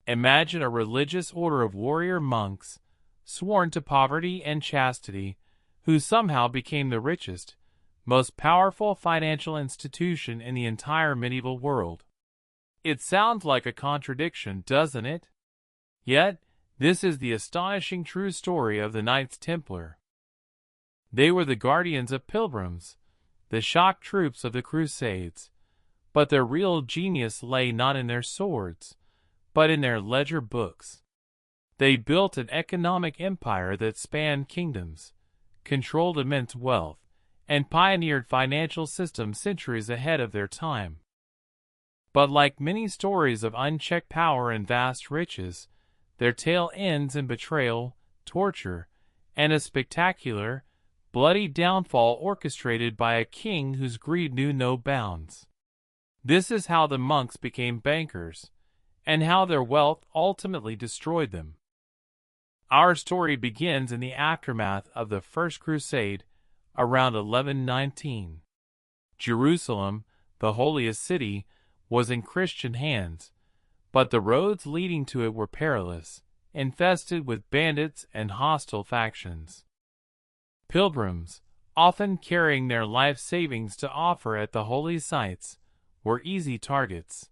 Imagine a religious order of warrior monks, sworn to poverty and chastity, who somehow became the richest, most powerful financial institution in the entire medieval world. It sounds like a contradiction, doesn't it? Yet, this is the astonishing true story of the Knights Templar. They were the guardians of pilgrims, the shock troops of the Crusades, but their real genius lay not in their swords, but in their ledger books. They built an economic empire that spanned kingdoms, controlled immense wealth, and pioneered financial systems centuries ahead of their time. But like many stories of unchecked power and vast riches, their tale ends in betrayal, torture, and a spectacular, bloody downfall orchestrated by a king whose greed knew no bounds. This is how the monks became bankers, and how their wealth ultimately destroyed them. Our story begins in the aftermath of the First Crusade, around 1119. Jerusalem, the holiest city, was in Christian hands, but the roads leading to it were perilous, infested with bandits and hostile factions. Pilgrims, often carrying their life savings to offer at the holy sites, were easy targets.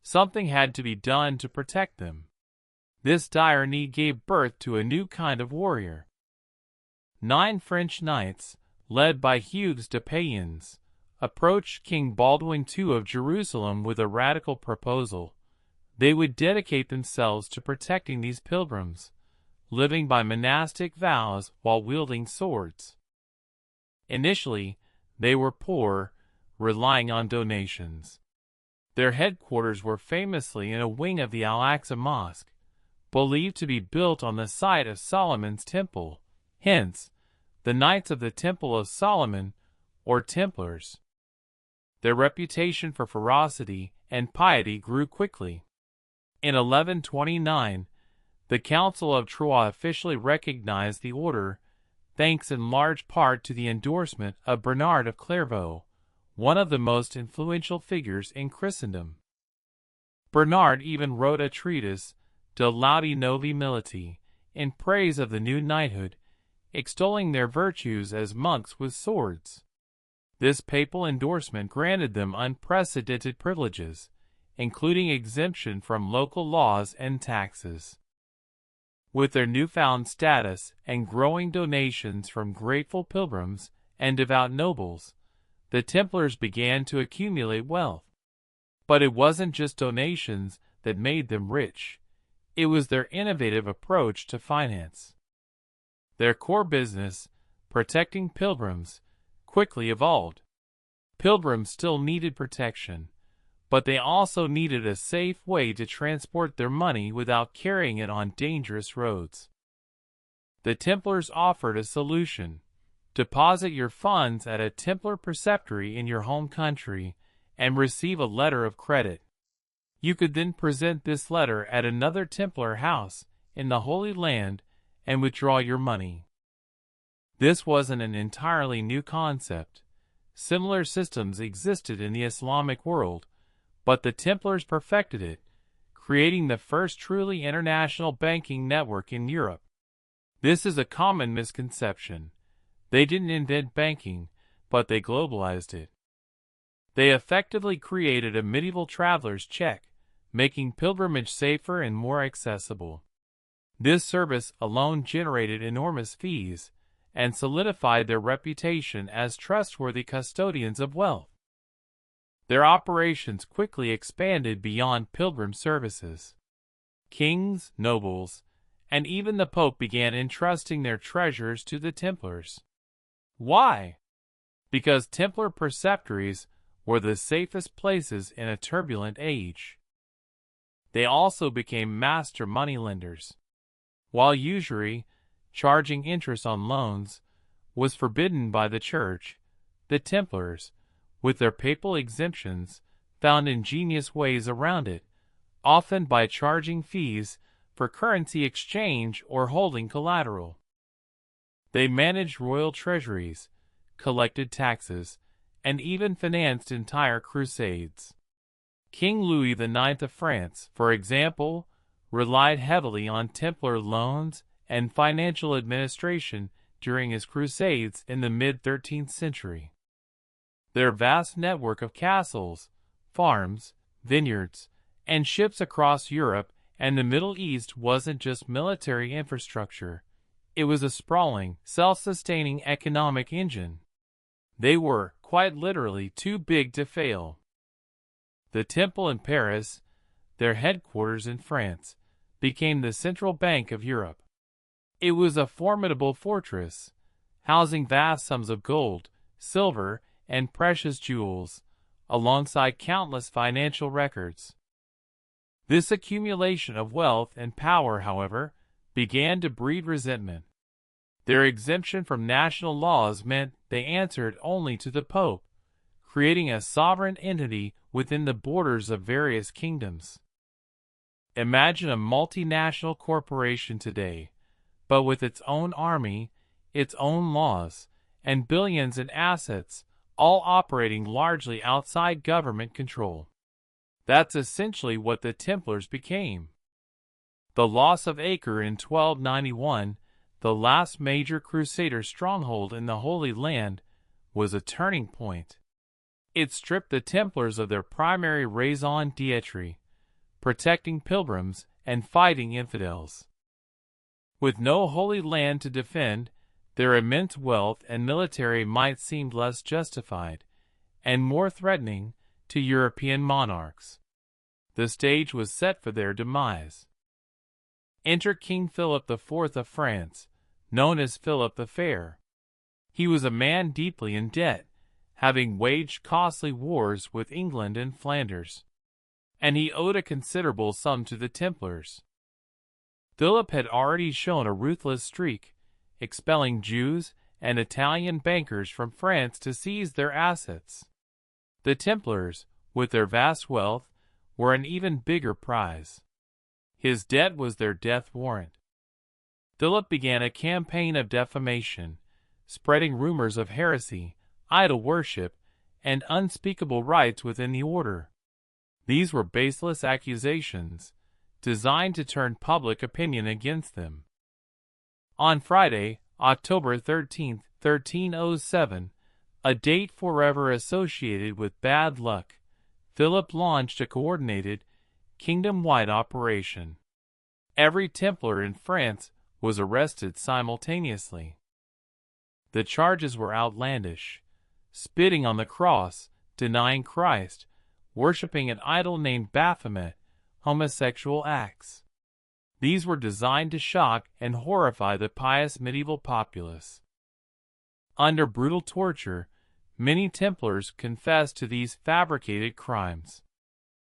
Something had to be done to protect them. This dire need gave birth to a new kind of warrior. 9 French knights, led by Hugues de Payens, approached King Baldwin II of Jerusalem with a radical proposal. They would dedicate themselves to protecting these pilgrims, living by monastic vows while wielding swords. Initially, they were poor, relying on donations. Their headquarters were famously in a wing of the Al-Aqsa Mosque, believed to be built on the site of Solomon's temple, hence, the Knights of the Temple of Solomon, or Templars. Their reputation for ferocity and piety grew quickly. In 1129, the Council of Troyes officially recognized the order, thanks in large part to the endorsement of Bernard of Clairvaux, one of the most influential figures in Christendom. Bernard even wrote a treatise, De Laudi Novi Militi, in praise of the new knighthood, extolling their virtues as monks with swords. This papal endorsement granted them unprecedented privileges, including exemption from local laws and taxes. With their newfound status and growing donations from grateful pilgrims and devout nobles, the Templars began to accumulate wealth. But it wasn't just donations that made them rich. It was their innovative approach to finance. Their core business, protecting pilgrims, quickly evolved. Pilgrims still needed protection, but they also needed a safe way to transport their money without carrying it on dangerous roads. The Templars offered a solution. Deposit your funds at a Templar preceptory in your home country and receive a letter of credit. You could then present this letter at another Templar house in the Holy Land and withdraw your money. This wasn't an entirely new concept. Similar systems existed in the Islamic world, but the Templars perfected it, creating the first truly international banking network in Europe. This is a common misconception. They didn't invent banking, but they globalized it. They effectively created a medieval traveler's check, making pilgrimage safer and more accessible. This service alone generated enormous fees and solidified their reputation as trustworthy custodians of wealth. Their operations quickly expanded beyond pilgrim services. Kings, nobles, and even the Pope began entrusting their treasures to the Templars. Why? Because Templar preceptories were the safest places in a turbulent age. They also became master moneylenders. While usury, charging interest on loans, was forbidden by the Church, the Templars, with their papal exemptions, found ingenious ways around it, often by charging fees for currency exchange or holding collateral. They managed royal treasuries, collected taxes, and even financed entire crusades. King Louis IX of France, for example, relied heavily on Templar loans and financial administration during his Crusades in the mid-13th century. Their vast network of castles, farms, vineyards, and ships across Europe and the Middle East wasn't just military infrastructure. It was a sprawling, self-sustaining economic engine. They were, quite literally, too big to fail. The Temple in Paris, their headquarters in France, became the central bank of Europe. It was a formidable fortress, housing vast sums of gold, silver, and precious jewels, alongside countless financial records. This accumulation of wealth and power, however, began to breed resentment. Their exemption from national laws meant they answered only to the Pope, creating a sovereign entity within the borders of various kingdoms. Imagine a multinational corporation today, but with its own army, its own laws, and billions in assets, all operating largely outside government control. That's essentially what the Templars became. The loss of Acre in 1291, the last major Crusader stronghold in the Holy Land, was a turning point. It stripped the Templars of their primary raison d'etre, protecting pilgrims and fighting infidels. With no Holy Land to defend, their immense wealth and military might seemed less justified, and more threatening, to European monarchs. The stage was set for their demise. Enter King Philip IV of France, known as Philip the Fair. He was a man deeply in debt, having waged costly wars with England and Flanders, and he owed a considerable sum to the Templars. Philip had already shown a ruthless streak, expelling Jews and Italian bankers from France to seize their assets. The Templars, with their vast wealth, were an even bigger prize. His debt was their death warrant. Philip began a campaign of defamation, spreading rumors of heresy, idol worship, and unspeakable rites within the order. These were baseless accusations, designed to turn public opinion against them. On Friday, October 13, 1307, a date forever associated with bad luck, Philip launched a coordinated, kingdom-wide operation. Every Templar in France was arrested simultaneously. The charges were outlandish: spitting on the cross, denying Christ, worshipping an idol named Baphomet, homosexual acts. These were designed to shock and horrify the pious medieval populace. Under brutal torture, many Templars confessed to these fabricated crimes.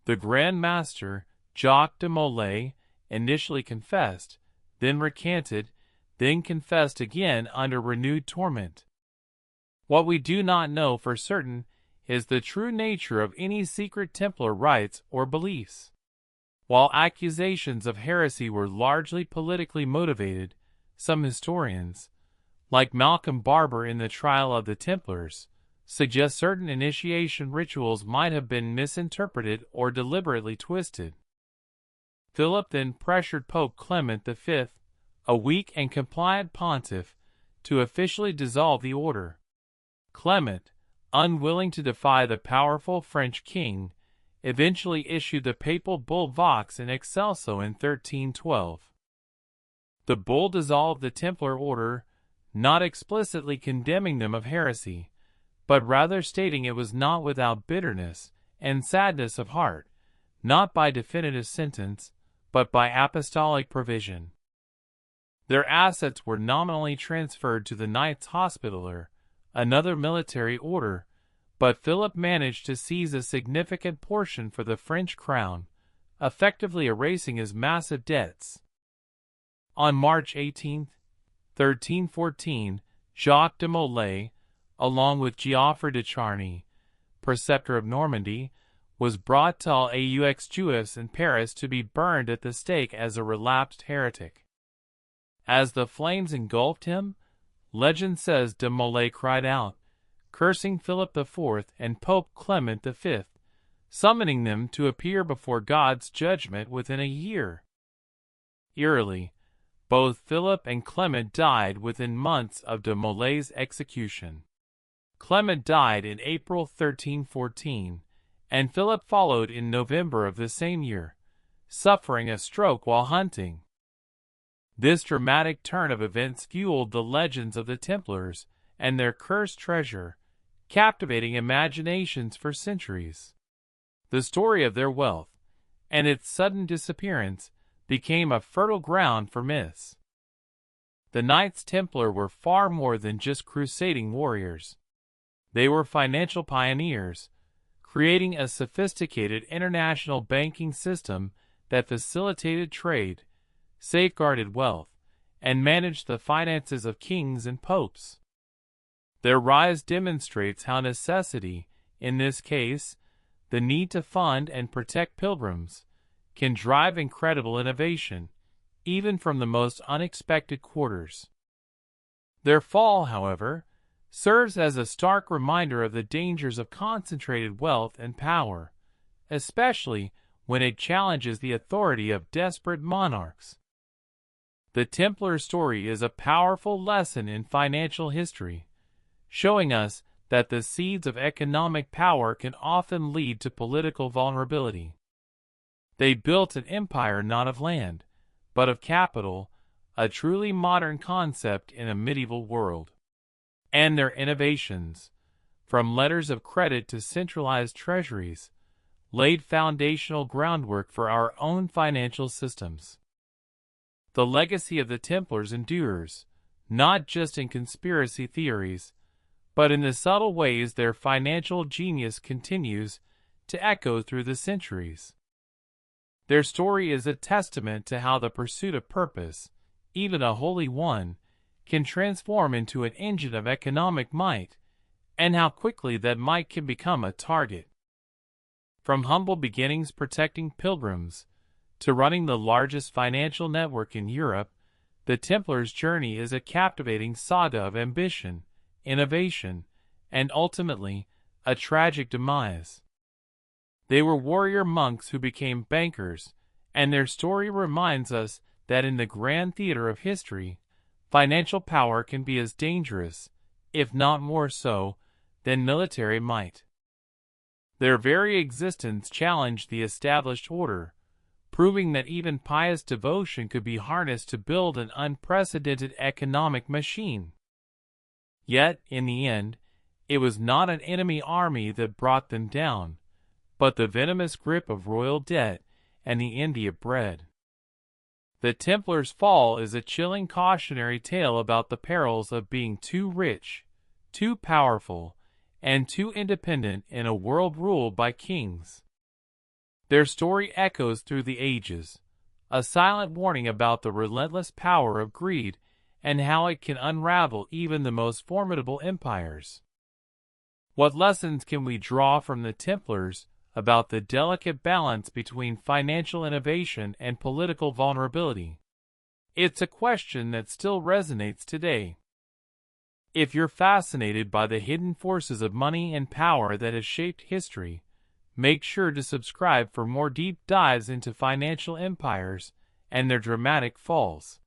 The Grand Master, Jacques de Molay, initially confessed, then recanted, then confessed again under renewed torment. What we do not know for certain is the true nature of any secret Templar rites or beliefs. While accusations of heresy were largely politically motivated, some historians, like Malcolm Barber in the Trial of the Templars, suggest certain initiation rituals might have been misinterpreted or deliberately twisted. Philip then pressured Pope Clement V, a weak and compliant pontiff, to officially dissolve the order. Clement, unwilling to defy the powerful French king, eventually issued the papal bull Vox in Excelso in 1312. The bull dissolved the Templar order, not explicitly condemning them of heresy, but rather stating it was not without bitterness and sadness of heart, not by definitive sentence, but by apostolic provision. Their assets were nominally transferred to the Knights Hospitaller, another military order, but Philip managed to seize a significant portion for the French crown, effectively erasing his massive debts. On March 18, 1314, Jacques de Molay, along with Geoffrey de Charny, preceptor of Normandy, was brought to aux Juifs in Paris to be burned at the stake as a relapsed heretic. As the flames engulfed him, legend says de Molay cried out, cursing Philip IV and Pope Clement V, summoning them to appear before God's judgment within a year. Eerily, both Philip and Clement died within months of de Molay's execution. Clement died in April 1314, and Philip followed in November of the same year, suffering a stroke while hunting. This dramatic turn of events fueled the legends of the Templars and their cursed treasure, captivating imaginations for centuries. The story of their wealth and its sudden disappearance became a fertile ground for myths. The Knights Templar were far more than just crusading warriors. They were financial pioneers, creating a sophisticated international banking system that facilitated trade, safeguarded wealth, and managed the finances of kings and popes. Their rise demonstrates how necessity, in this case, the need to fund and protect pilgrims, can drive incredible innovation, even from the most unexpected quarters. Their fall, however, serves as a stark reminder of the dangers of concentrated wealth and power, especially when it challenges the authority of desperate monarchs. The Templar story is a powerful lesson in financial history, showing us that the seeds of economic power can often lead to political vulnerability. They built an empire not of land, but of capital, a truly modern concept in a medieval world. And their innovations, from letters of credit to centralized treasuries, laid foundational groundwork for our own financial systems. The legacy of the Templars endures, not just in conspiracy theories, but in the subtle ways their financial genius continues to echo through the centuries. Their story is a testament to how the pursuit of purpose, even a holy one, can transform into an engine of economic might, and how quickly that might can become a target. From humble beginnings protecting pilgrims to running the largest financial network in Europe, the Templars' journey is a captivating saga of ambition, innovation, and ultimately, a tragic demise. They were warrior monks who became bankers, and their story reminds us that in the grand theater of history, financial power can be as dangerous, if not more so, than military might. Their very existence challenged the established order, proving that even pious devotion could be harnessed to build an unprecedented economic machine. Yet, in the end, it was not an enemy army that brought them down, but the venomous grip of royal debt and the envy of bread. The Templars' fall is a chilling cautionary tale about the perils of being too rich, too powerful, and too independent in a world ruled by kings. Their story echoes through the ages, a silent warning about the relentless power of greed and how it can unravel even the most formidable empires. What lessons can we draw from the Templars about the delicate balance between financial innovation and political vulnerability? It's a question that still resonates today. If you're fascinated by the hidden forces of money and power that have shaped history, make sure to subscribe for more deep dives into financial empires and their dramatic falls.